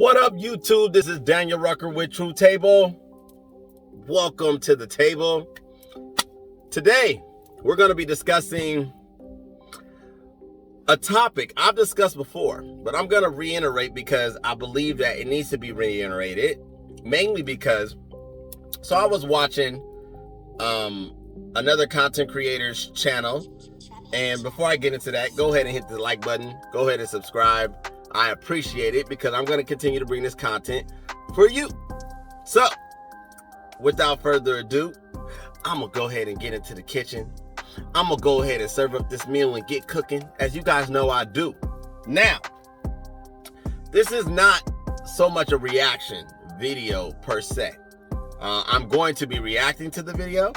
What up, YouTube? This is Daniel Rucker with True Table. Welcome to the table. Today, we're going to be discussing a topic I've discussed before, but I'm going to reiterate because I believe that it needs to be reiterated, mainly because, I was watching another content creator's channel, and before I get into that, go ahead and hit the like button, go ahead and subscribe. I appreciate it because I'm going to continue to bring this content for you. So, without further ado, I'm going to go ahead and get into the kitchen. I'm going to go ahead and serve up this meal and get cooking, as you guys know I do. Now, this is not so much a reaction video per se. I'm going to be reacting to the video.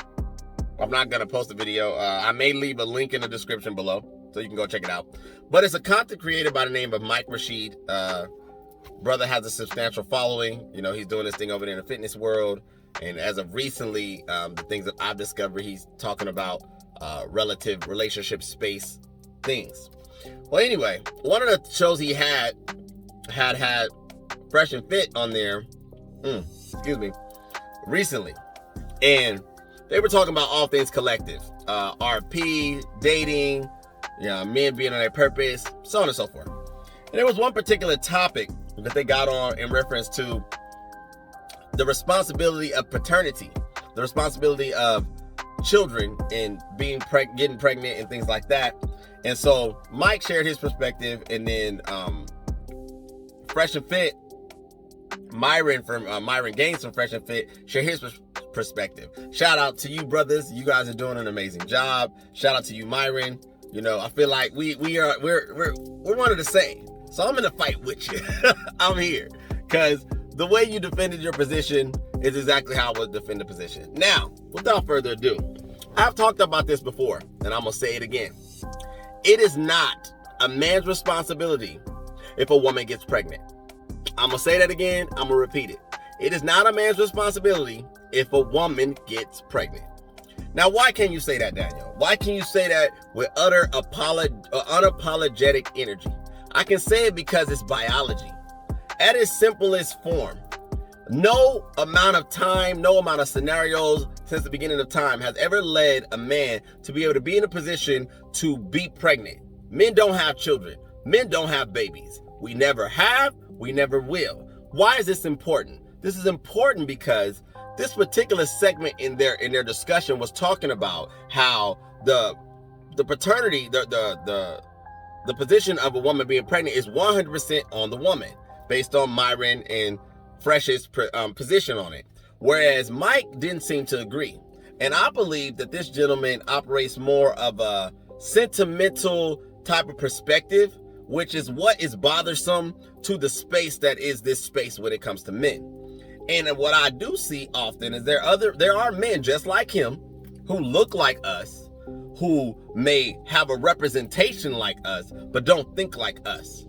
I'm not going to post the video. I may leave a link in the description below, so you can go check it out. But it's a content creator by the name of Mike Rashid. Brother has a substantial following. You know, he's doing this thing over there in the fitness world. And as of recently, the things that I've discovered, he's talking about relative relationship space things. Well, anyway, one of the shows he had Fresh and Fit on there, recently. And they were talking about all things collective. RP, dating, men being on their purpose, so on and so forth. And there was one particular topic that they got on in reference to the responsibility of paternity, the responsibility of children and getting pregnant and things like that. And so Mike shared his perspective, and then Fresh and Fit, Myron from Myron Gaines from Fresh and Fit shared his perspective. Shout out to you, brothers. You guys are doing an amazing job. Shout out to you, Myron. You know, I feel like we're one of the same. So I'm in a fight with you. I'm here because the way you defended your position is exactly how I would defend the position. Now, without further ado, I've talked about this before, and I'm gonna say it again. It is not a man's responsibility if a woman gets pregnant. I'm gonna say that again. I'm gonna repeat it. It is not a man's responsibility if a woman gets pregnant. Now, why can you say that, Daniel? Why can you say that with unapologetic energy? I can say it because it's biology. At its simplest form, no amount of time, no amount of scenarios since the beginning of time has ever led a man to be able to be in a position to be pregnant. Men don't have children. Men don't have babies. We never have. We never will. Why is this important? This is important because this particular segment in their discussion was talking about how the paternity, the position of a woman being pregnant is 100% on the woman, based on Myron and Fresh's position on it. Whereas Mike didn't seem to agree. And I believe that this gentleman operates more of a sentimental type of perspective, which is what is bothersome to the space that is this space when it comes to men. And what I do see often is there are men just like him who look like us, who may have a representation like us, but don't think like us.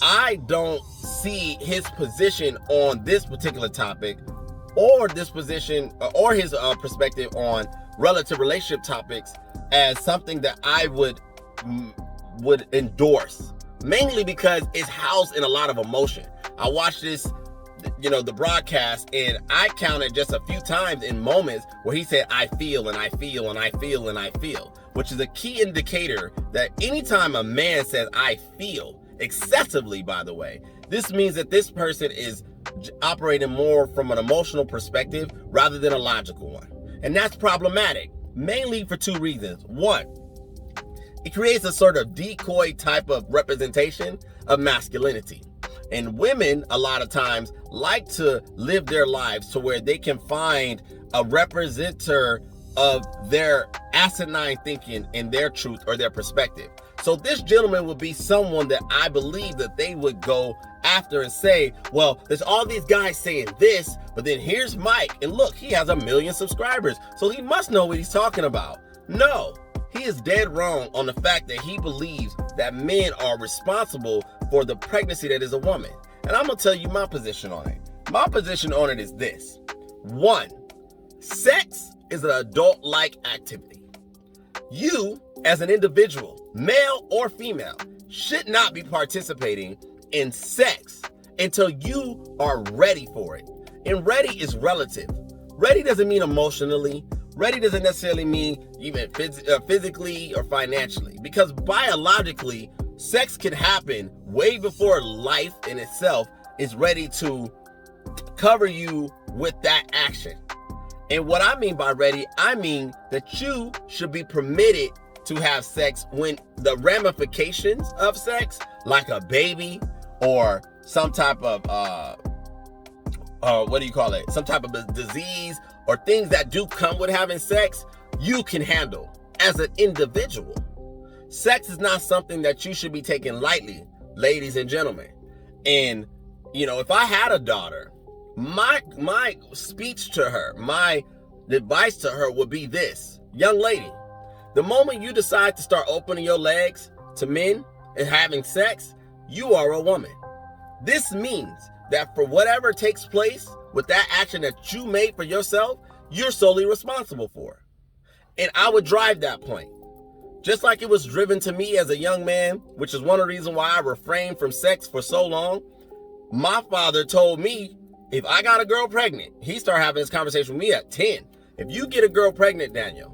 I don't see his position on this particular topic, or this position, or his perspective on relative relationship topics as something that I would endorse, mainly because it's housed in a lot of emotion. I watched this, the broadcast, and I counted just a few times in moments where he said, I feel, and I feel, and I feel, and I feel, which is a key indicator that anytime a man says, I feel, excessively, by the way, this means that this person is operating more from an emotional perspective rather than a logical one. And that's problematic, mainly for two reasons. One, it creates a sort of decoy type of representation of masculinity. And women, a lot of times, like to live their lives to where they can find a representative of their asinine thinking and their truth or their perspective. So this gentleman would be someone that I believe that they would go after and say, well, there's all these guys saying this, but then here's Mike, and look, he has 1 million subscribers, so he must know what he's talking about. No, he is dead wrong on the fact that he believes that men are responsible for the pregnancy that is a woman. And I'm going to tell you my position on it. My position on it is this. One, sex is an adult-like activity. You, as an individual, male or female, should not be participating in sex until you are ready for it. And ready is relative. Ready doesn't mean emotionally. Ready doesn't necessarily mean even physically or financially, because biologically, sex can happen way before life in itself is ready to cover you with that action. And what I mean by ready, I mean that you should be permitted to have sex when the ramifications of sex, like a baby or some type of some type of a disease or things that do come with having sex, you can handle as an individual. Sex is not something that you should be taking lightly, ladies and gentlemen. And, if I had a daughter, my speech to her, my advice to her would be this: young lady, the moment you decide to start opening your legs to men and having sex, you are a woman. This means that for whatever takes place with that action that you made for yourself, you're solely responsible for. And I would drive that point. Just like it was driven to me as a young man, which is one of the reasons why I refrained from sex for so long. My father told me, if I got a girl pregnant, he started having this conversation with me at 10. If you get a girl pregnant, Daniel,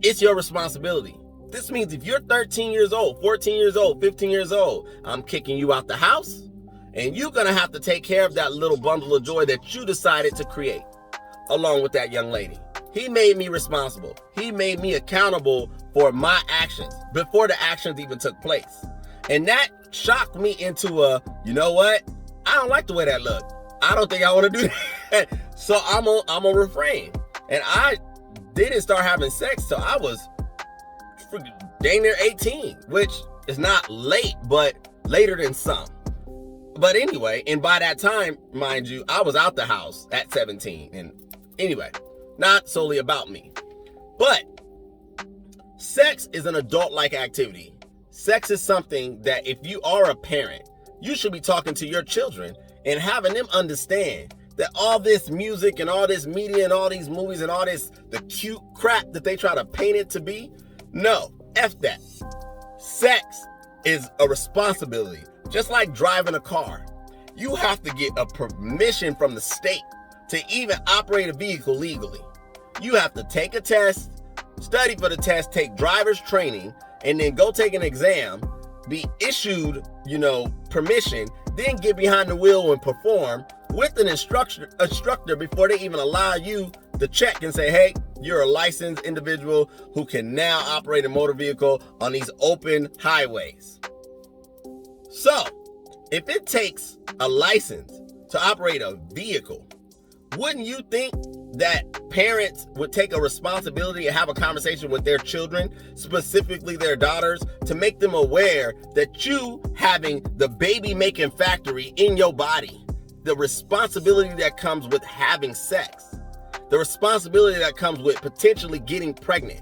it's your responsibility. This means if you're 13 years old, 14 years old, 15 years old, I'm kicking you out the house, and you're going to have to take care of that little bundle of joy that you decided to create along with that young lady. He made me responsible. He made me accountable for my actions before the actions even took place. And that shocked me into you know what? I don't like the way that looked. I don't think I want to do that. So I'm a refrain. And I didn't start having sex till I was dang near 18, which is not late, but later than some. But anyway, and by that time, mind you, I was out the house at 17. And anyway, not solely about me. But sex is an adult-like activity. Sex is something that if you are a parent, you should be talking to your children and having them understand that all this music and all this media and all these movies and all this, the cute crap that they try to paint it to be, no, F that. Sex is a responsibility. Just like driving a car. You have to get a permission from the state to even operate a vehicle legally. You have to take a test, study for the test, take driver's training, and then go take an exam, be issued, permission, then get behind the wheel and perform with an instructor before they even allow you to check and say, hey, you're a licensed individual who can now operate a motor vehicle on these open highways. So, if it takes a license to operate a vehicle, wouldn't you think that parents would take a responsibility and have a conversation with their children, specifically their daughters, to make them aware that you having the baby-making factory in your body, the responsibility that comes with having sex, the responsibility that comes with potentially getting pregnant,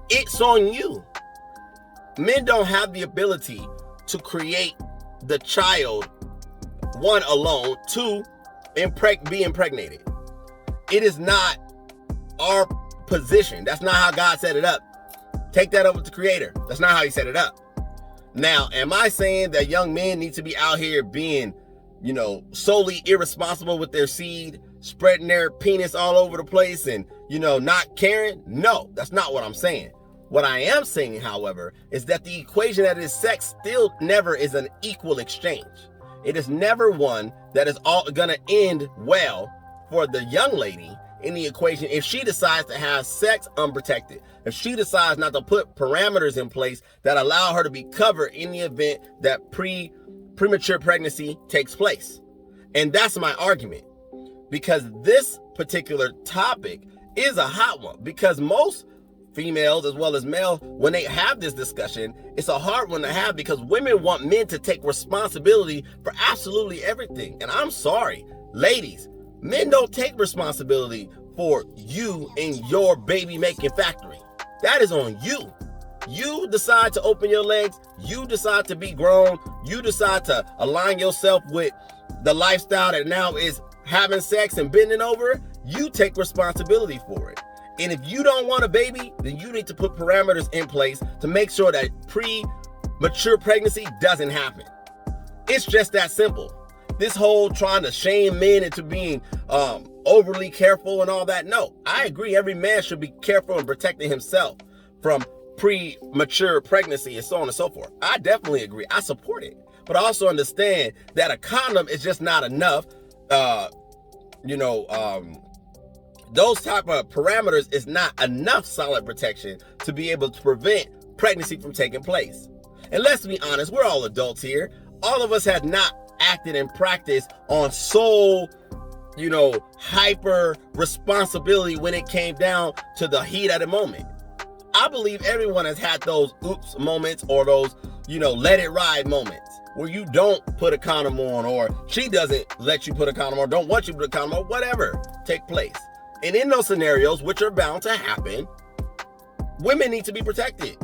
it's on you. Men don't have the ability to create the child, one, alone, two, be impregnated. It is not our position. That's not how God set it up. Take that up with the Creator. That's not how He set it up. Now, am I saying that young men need to be out here being, solely irresponsible with their seed, spreading their penis all over the place and, not caring? No, that's not what I'm saying. What I am saying, however, is that the equation that is sex still never is an equal exchange. It is never one that is all going to end well for the young lady in the equation if she decides to have sex unprotected, if she decides not to put parameters in place that allow her to be covered in the event that premature pregnancy takes place. And that's my argument, because this particular topic is a hot one, because most females as well as male, when they have this discussion, it's a hard one to have because women want men to take responsibility for absolutely everything. And I'm sorry, ladies, men don't take responsibility for you and your baby making factory. That is on you. You decide to open your legs, you decide to be grown, you decide to align yourself with the lifestyle that now is having sex and bending over, you take responsibility for it. And if you don't want a baby, then you need to put parameters in place to make sure that premature pregnancy doesn't happen. It's just that simple. this whole trying to shame men into being overly careful and all that. No, I agree. Every man should be careful in protecting himself from premature pregnancy and so on and so forth. I definitely agree. I support it. But I also understand that a condom is just not enough. Those type of parameters is not enough solid protection to be able to prevent pregnancy from taking place. And let's be honest, we're all adults here. All of us had not acted in practice on soul, hyper responsibility when it came down to the heat of the moment. I believe everyone has had those oops moments or those, let it ride moments where you don't put a condom on, or she doesn't let you put a condom on, don't want you to put a condom on, whatever take place. And in those scenarios, which are bound to happen, women need to be protected.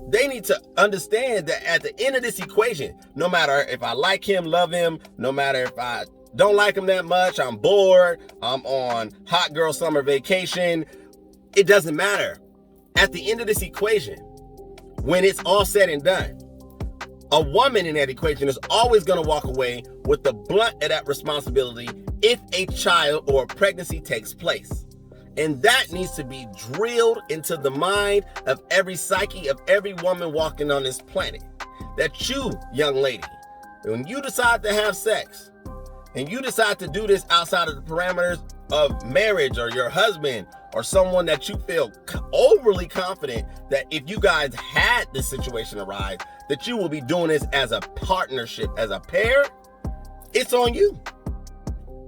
They need to understand that at the end of this equation, no matter if I like him, love him, no matter if I don't like him that much, I'm bored, I'm on hot girl summer vacation, it doesn't matter. At the end of this equation, when it's all said and done, a woman in that equation is always going to walk away with the brunt of that responsibility if a child or a pregnancy takes place. And that needs to be drilled into the mind of every psyche of every woman walking on this planet. That you, young lady, when you decide to have sex, and you decide to do this outside of the parameters of marriage or your husband or someone that you feel overly confident that if you guys had this situation arise, that you will be doing this as a partnership, as a pair, it's on you.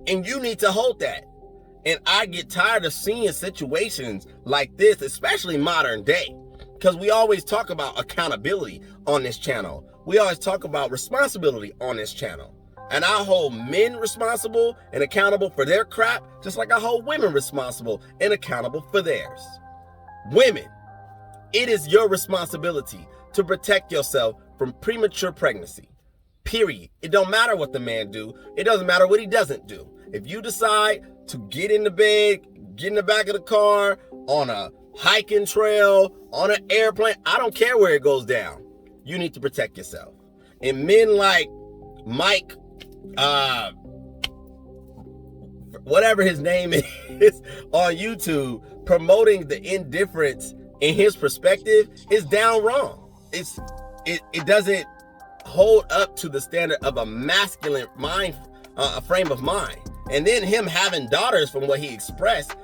And you need to hold that. And I get tired of seeing situations like this, especially modern day, because we always talk about accountability on this channel. We always talk about responsibility on this channel. And I hold men responsible and accountable for their crap, just like I hold women responsible and accountable for theirs. Women, it is your responsibility to protect yourself from premature pregnancy. Period. It don't matter what the man do. It doesn't matter what he doesn't do. If you decide to get in the bed, get in the back of the car, on a hiking trail, on an airplane, I don't care where it goes down. You need to protect yourself. And men like Mike, whatever his name is on YouTube, promoting the indifference in his perspective is down wrong. It doesn't hold up to the standard of a masculine mind, a frame of mind. And then him having daughters, from what he expressed,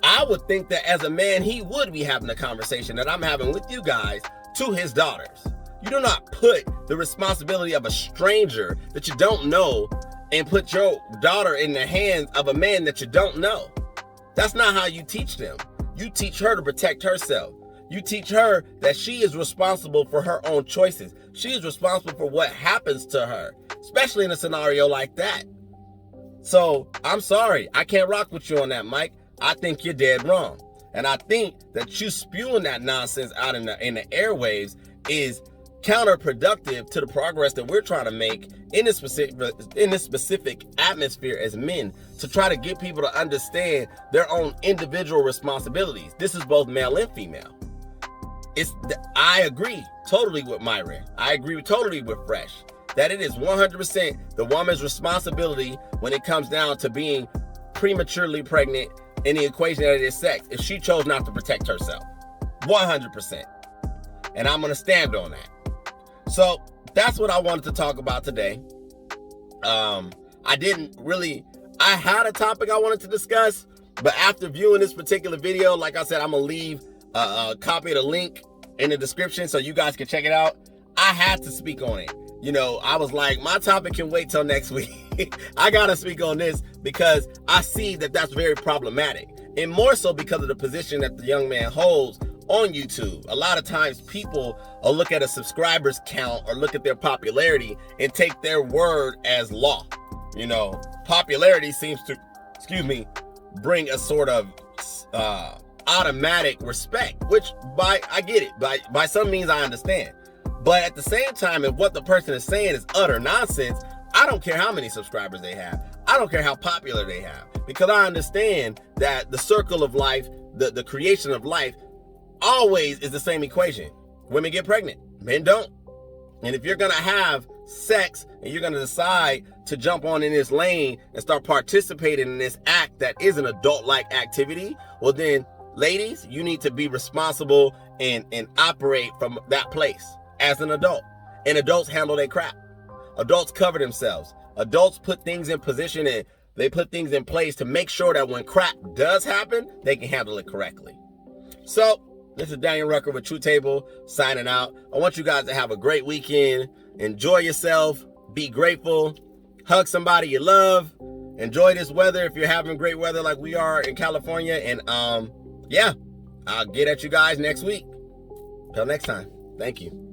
I would think that as a man, he would be having a conversation that I'm having with you guys to his daughters. You do not put the responsibility of a stranger that you don't know and put your daughter in the hands of a man that you don't know. That's not how you teach them. You teach her to protect herself. You teach her that she is responsible for her own choices. She is responsible for what happens to her, especially in a scenario like that. So I'm sorry, I can't rock with you on that, Mike. I think you're dead wrong. And I think that you spewing that nonsense out in the airwaves is counterproductive to the progress that we're trying to make in this specific atmosphere as men, to try to get people to understand their own individual responsibilities. This is both male and female. I agree totally with Myron. I agree totally with Fresh that it is 100% the woman's responsibility when it comes down to being prematurely pregnant in the equation that it is sex, if she chose not to protect herself. 100%. And I'm going to stand on that. So that's what I wanted to talk about today. I had a topic I wanted to discuss, but after viewing this particular video, like I said, I'm going to leave a copy of the link in the description so you guys can check it out. I had to speak on it. I was like, my topic can wait till next week. I got to speak on this because I see that that's very problematic. And more so because of the position that the young man holds on YouTube. A lot of times people will look at a subscribers count or look at their popularity and take their word as law. Popularity seems to, bring a sort of automatic respect, which I get it. By some means I understand. But at the same time, if what the person is saying is utter nonsense, I don't care how many subscribers they have. I don't care how popular they have, because I understand that the circle of life, the creation of life, always is the same equation. Women get pregnant, men don't. And if you're going to have sex and you're going to decide to jump on in this lane and start participating in this act that is an adult-like activity, well then, ladies, you need to be responsible and operate from that place as an adult. And adults handle their crap. Adults cover themselves. Adults put things in position and they put things in place to make sure that when crap does happen, they can handle it correctly. So, this is Daniel Rucker with Truth Table signing out. I want you guys to have a great weekend. Enjoy yourself. Be grateful. Hug somebody you love. Enjoy this weather if you're having great weather like we are in California. And yeah, I'll get at you guys next week. Till next time. Thank you.